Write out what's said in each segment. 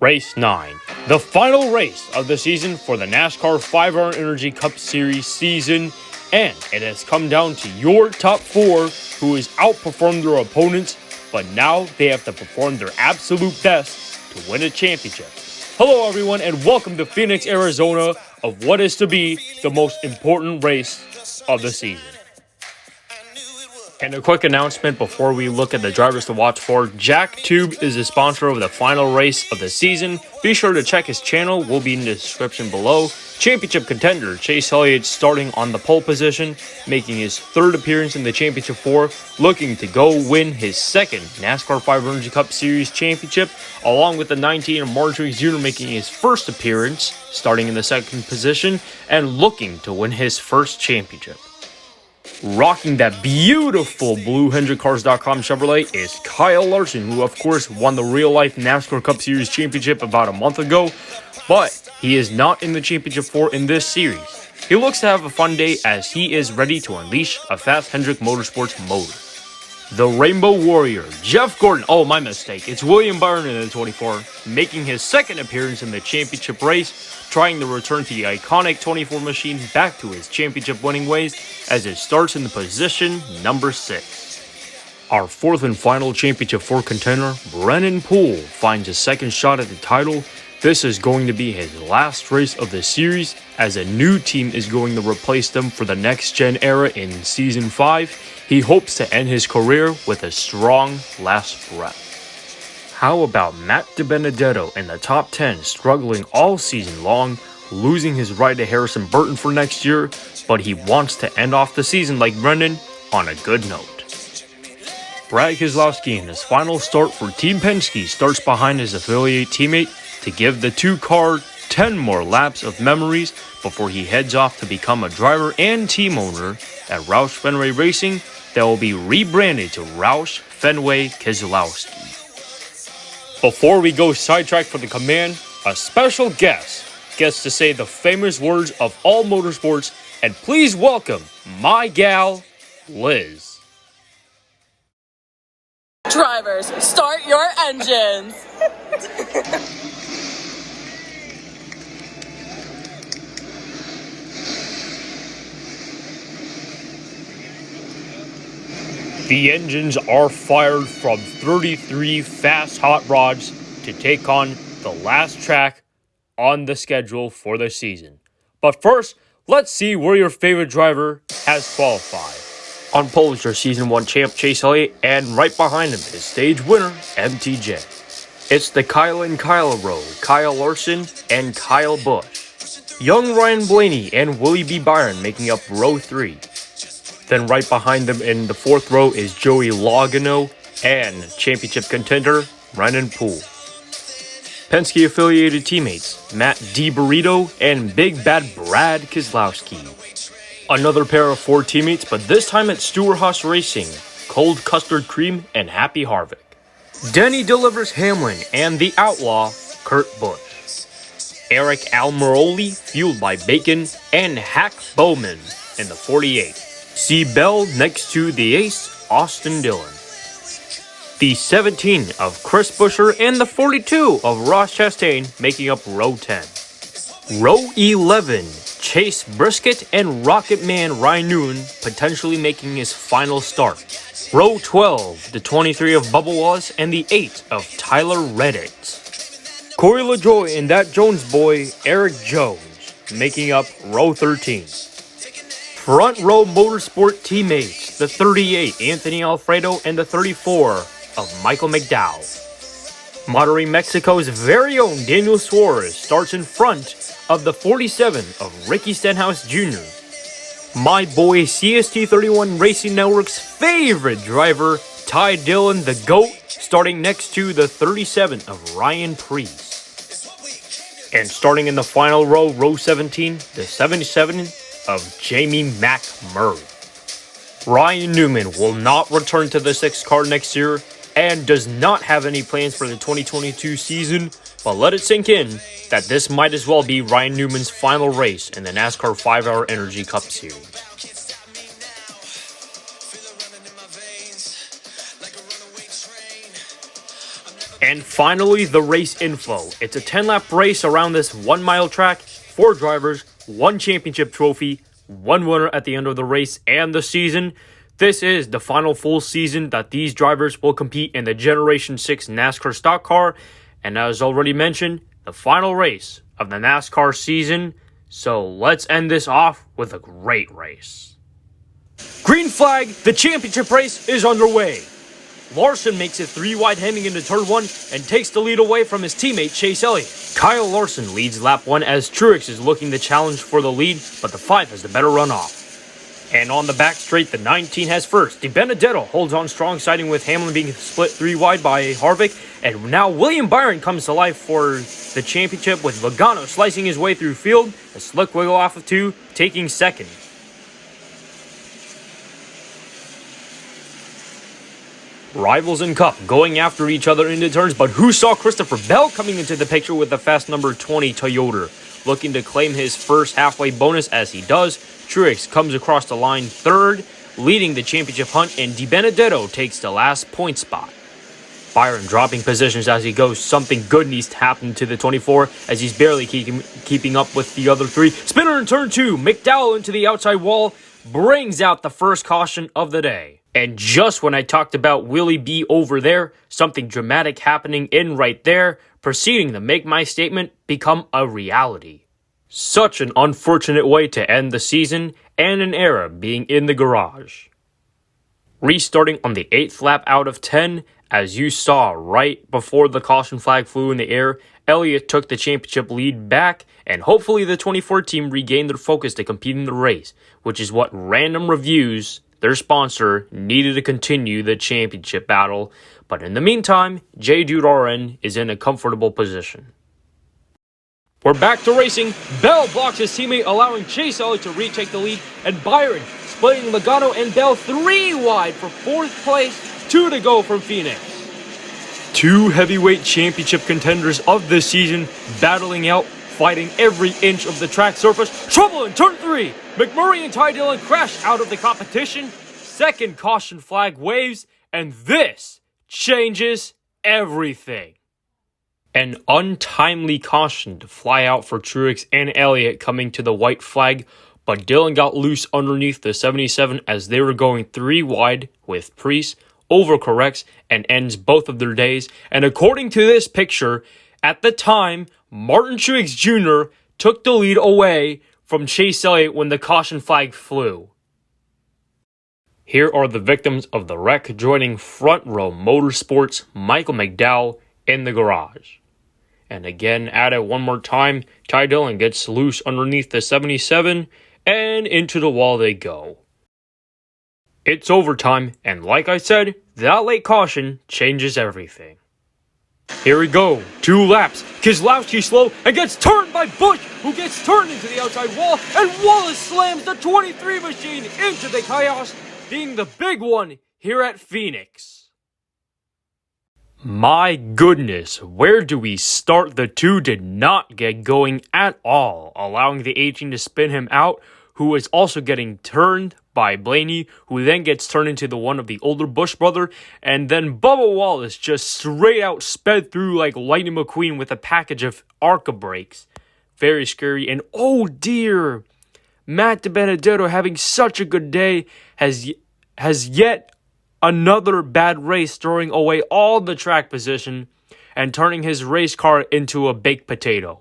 Race 9, the final race of the season for the NASCAR 5-Hour Energy Cup Series season, and it has come down to your top 4 who has outperformed their opponents, but now they have to perform their absolute best to win a championship. Hello everyone and welcome to Phoenix, Arizona of what is to be the most important race of the season. And a quick announcement before we look at the drivers to watch for. Jack Tube is the sponsor of the final race of the season. Be sure to check his channel, will be in the description below. Championship contender Chase Elliott starting on the pole position, making his 3rd appearance in the Championship 4, looking to go win his 2nd NASCAR 5 Energy Cup Series championship, along with the 19 of Marjorie Jr. making his 1st appearance, starting in the 2nd position, and looking to win his 1st championship. Rocking that beautiful blue HendrickCars.com Chevrolet is Kyle Larson, who of course won the real-life NASCAR Cup Series championship about a month ago, but he is not in the Championship 4 in this series. He looks to have a fun day as he is ready to unleash a fast Hendrick Motorsports motor. The Rainbow Warrior, Jeff Gordon, my mistake, it's William Byron in the 24, making his 2nd appearance in the championship race, trying to return to the iconic 24 machine back to his championship winning ways as it starts in the position number 6. Our 4th and final Championship 4 contender, Brennan Poole, finds a 2nd shot at the title. This is going to be his last race of the series as a new team is going to replace them for the next gen era in Season 5. He hopes to end his career with a strong last breath. How about Matt DiBenedetto in the top 10, struggling all season long, losing his ride to Harrison Burton for next year, but he wants to end off the season like Brendan on a good note. Brad Keselowski in his final start for Team Penske starts behind his affiliate teammate to give the 2-car 10 more laps of memories before he heads off to become a driver and team owner at Roush Fenway Racing that will be rebranded to Roush Fenway Keselowski. Before we go sidetrack for the command, a special guest gets to say the famous words of all motorsports, and please welcome my gal, Liz. Drivers, start your engines. The engines are fired from 33 fast hot rods to take on the last track on the schedule for the season. But first, let's see where your favorite driver has qualified. On pole is your Season 1 champ Chase Elliott, and right behind him is stage winner MTJ. It's the Kyle and Kyle row, Kyle Larson and Kyle Busch. Young Ryan Blaney and Willie B. Byron making up row 3. Then right behind them in the 4th row is Joey Logano and championship contender Brennan Poole. Penske affiliated teammates Matt DiBurrito and Big Bad Brad Keselowski. Another pair of 4 teammates, but this time at Stewart-Haas Racing, Cold Custard Cream and Happy Harvick. Denny delivers Hamlin and the Outlaw Kurt Busch. Eric Almirola fueled by Bacon and Hack Bowman in the 48. C. Bell next to the ace, Austin Dillon. The 17 of Chris Buescher and the 42 of Ross Chastain making up row 10. Row 11, Chase Briscoe and Rocket Man Ryan Newman potentially making his final start. Row 12, the 23 of Bubba Wallace and the 8 of Tyler Reddick. Corey LaJoie and that Jones boy, Eric Jones, making up row 13. Front row motorsport teammates, the 38, Anthony Alfredo, and the 34 of Michael McDowell. Monterrey, Mexico's very own Daniel Suarez starts in front of the 47 of Ricky Stenhouse Jr. My boy CST31 Racing Network's favorite driver, Ty Dillon, the GOAT, starting next to the 37 of Ryan Preece. And starting in the final row, row 17, the 77 of Jamie McMurray. Ryan Newman will not return to the 6th car next year and does not have any plans for the 2022 season, but let it sink in that this might as well be Ryan Newman's final race in the NASCAR 5-Hour Energy Cup Series. And finally, the race info. It's a 10-lap race around this 1-mile track, 4 drivers, 1 championship trophy, 1 winner at the end of the race and the season. This is the final full season that these drivers will compete in the Generation 6 NASCAR stock car. And as already mentioned, the final race of the NASCAR season. So let's end this off with a great race. Green flag, the championship race is underway. Larson makes it 3 wide heading into turn 1 and takes the lead away from his teammate Chase Elliott. Kyle Larson leads lap 1 as Truex is looking to challenge for the lead, but the 5 has the better runoff. And on the back straight, the 19 has first. DiBenedetto holds on strong, siding with Hamlin being split 3 wide by Harvick. And now William Byron comes to life for the championship with Logano slicing his way through field. A slick wiggle off of 2, taking second. Rivals in Cup going after each other into turns, but who saw Christopher Bell coming into the picture with the fast number 20 Toyota? Looking to claim his first halfway bonus as he does. Truex comes across the line third, leading the championship hunt, and DiBenedetto takes the last point spot. Byron dropping positions as he goes. Something good needs to happen to the 24 as he's barely keeping up with the other 3. Spinner in turn 2, McDowell into the outside wall, brings out the first caution of the day. And just when I talked about Willie B over there, something dramatic happening in right there, proceeding to make my statement become a reality. Such an unfortunate way to end the season and an era being in the garage. Restarting on the 8th lap out of 10, as you saw right before the caution flag flew in the air, Elliott took the championship lead back, and hopefully the 24 team regained their focus to compete in the race, which is what Random Reviews, their sponsor, needed to continue the championship battle. But in the meantime, J. Dude RN is in a comfortable position. We're back to racing. Bell blocks his teammate, allowing Chase Elliott to retake the lead, and Byron splitting Logano and Bell 3 wide for 4th place, 2 to go from Phoenix. 2 heavyweight championship contenders of this season battling out, fighting every inch of the track surface. Trouble in turn 3. McMurray and Ty Dillon crash out of the competition. Second caution flag waves, and this changes everything. An untimely caution to fly out for Truex and Elliott coming to the white flag, but Dillon got loose underneath the 77 as they were going 3 wide with Priest, overcorrects, and ends both of their days. And according to this picture, at the time, Martin Truex Jr. took the lead away from Chase Elliott when the caution flag flew. Here are the victims of the wreck joining Front Row Motorsports' Michael McDowell in the garage. And again, at it one more time, Ty Dillon gets loose underneath the 77, and into the wall they go. It's overtime, and like I said, that late caution changes everything. Here we go, 2 laps. Keselowski slow and gets turned by Busch, who gets turned into the outside wall, and Wallace slams the 23 machine into the chaos, being the big one here at Phoenix. My goodness, where do we start? The 2 did not get going at all, allowing the 18 to spin him out, who was also getting turned by Blaney, who then gets turned into the one of the older Busch brother, and then Bubba Wallace just straight out sped through like Lightning McQueen with a package of ARCA brakes. Very scary, and oh dear, Matt DiBenedetto, having such a good day, has yet another bad race, throwing away all the track position and turning his race car into a baked potato.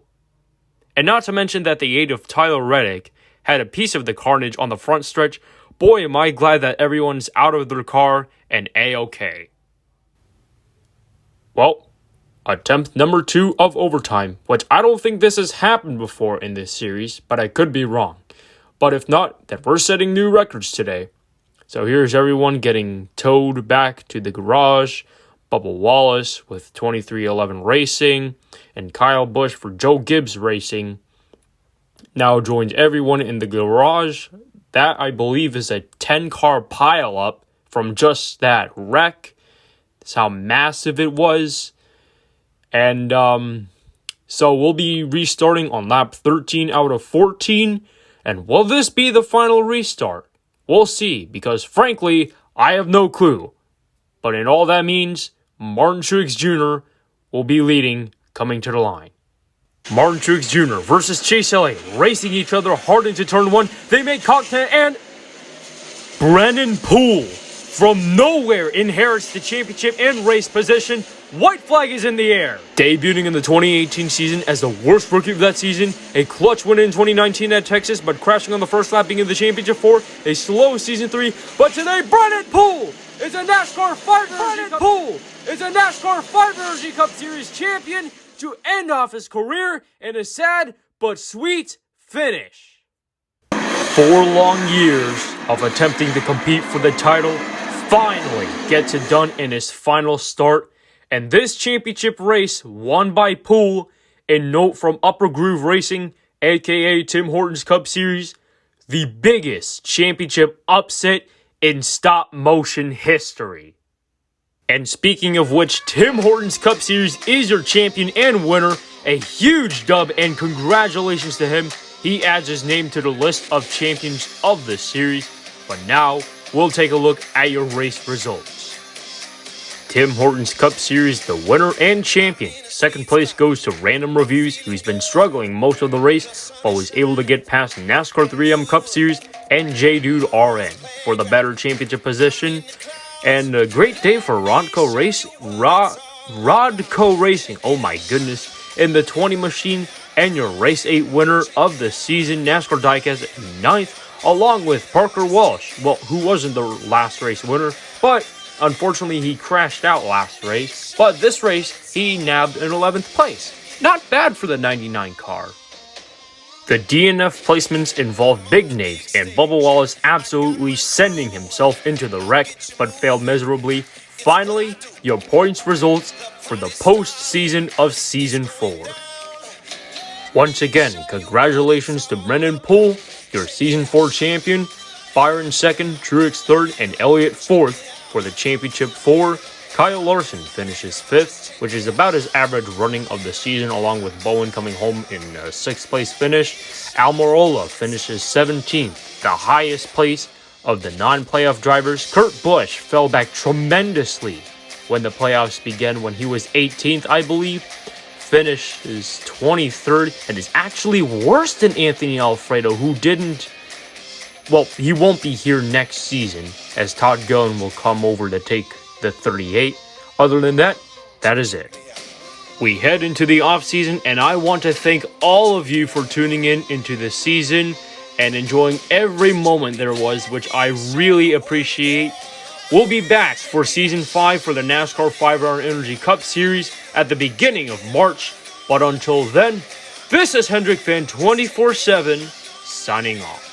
And not to mention that the aid of Tyler Reddick had a piece of the carnage on the front stretch. Boy, am I glad that everyone's out of their car and A-OK. Well, attempt number 2 of overtime, which I don't think this has happened before in this series, but I could be wrong. But if not, then we're setting new records today. So here's everyone getting towed back to the garage. Bubba Wallace with 2311 Racing and Kyle Busch for Joe Gibbs Racing now joins everyone in the garage. That, I believe, is a 10-car pileup from just that wreck. That's how massive it was. And so we'll be restarting on lap 13 out of 14. And will this be the final restart? We'll see, because frankly, I have no clue. But in all that means, Martin Truex Jr. will be leading coming to the line. Martin Truex Jr. versus Chase Elliott, racing each other hard into turn 1. They make contact, and Brennan Poole from nowhere inherits the championship and race position. White flag is in the air. Debuting in the 2018 season as the worst rookie of that season, a clutch win in 2019 at Texas, but crashing on the first lap being in the championship 4, a slow season 3. But today, Brennan Poole is a NASCAR 5 Energy Cup Series champion to end off his career in a sad but sweet finish. 4 long years of attempting to compete for the title finally gets it done in his final start. And this championship race won by Poole, a note from Upper Groove Racing, aka Tim Hortons Cup Series, the biggest championship upset in stop motion history. And speaking of which, Tim Hortons Cup Series is your champion and winner. A huge dub, and congratulations to him. He adds his name to the list of champions of this series. But now, we'll take a look at your race results. Tim Hortons Cup Series, the winner and champion. Second place goes to Random Reviews, who's been struggling most of the race, but was able to get past NASCAR 3M Cup Series and J-Dude RN for the better championship position. And a great day for Rodco Racing, oh my goodness, in the 20 machine, and your Race 8 winner of the season, NASCAR Diecast 9th, along with Parker Walsh, well, who wasn't the last race winner, but unfortunately he crashed out last race, but this race he nabbed an 11th place. Not bad for the 99 car. The DNF placements involve big names, and Bubba Wallace absolutely sending himself into the wreck, but failed miserably. Finally, your points results for the postseason of Season 4. Once again, congratulations to Brennan Poole, your Season 4 champion, Byron 2nd, Truex 3rd, and Elliott 4th for the Championship 4. Kyle Larson finishes 5th, which is about his average running of the season, along with Bowen coming home in a 6th place finish. Almirola finishes 17th, the highest place of the non-playoff drivers. Kurt Busch fell back tremendously when the playoffs began, when he was 18th, I believe. Finishes 23rd, and is actually worse than Anthony Alfredo, who didn't... Well, he won't be here next season, as Todd Gillen will come over to take the 38. Other than that, that is it. We head into the off-season, and I want to thank all of you for tuning in into the season and enjoying every moment there was, which I really appreciate. We'll be back for Season 5 for the NASCAR 5-Hour Energy Cup Series at the beginning of March. But until then, this is Hendrick Fan 24/7 signing off.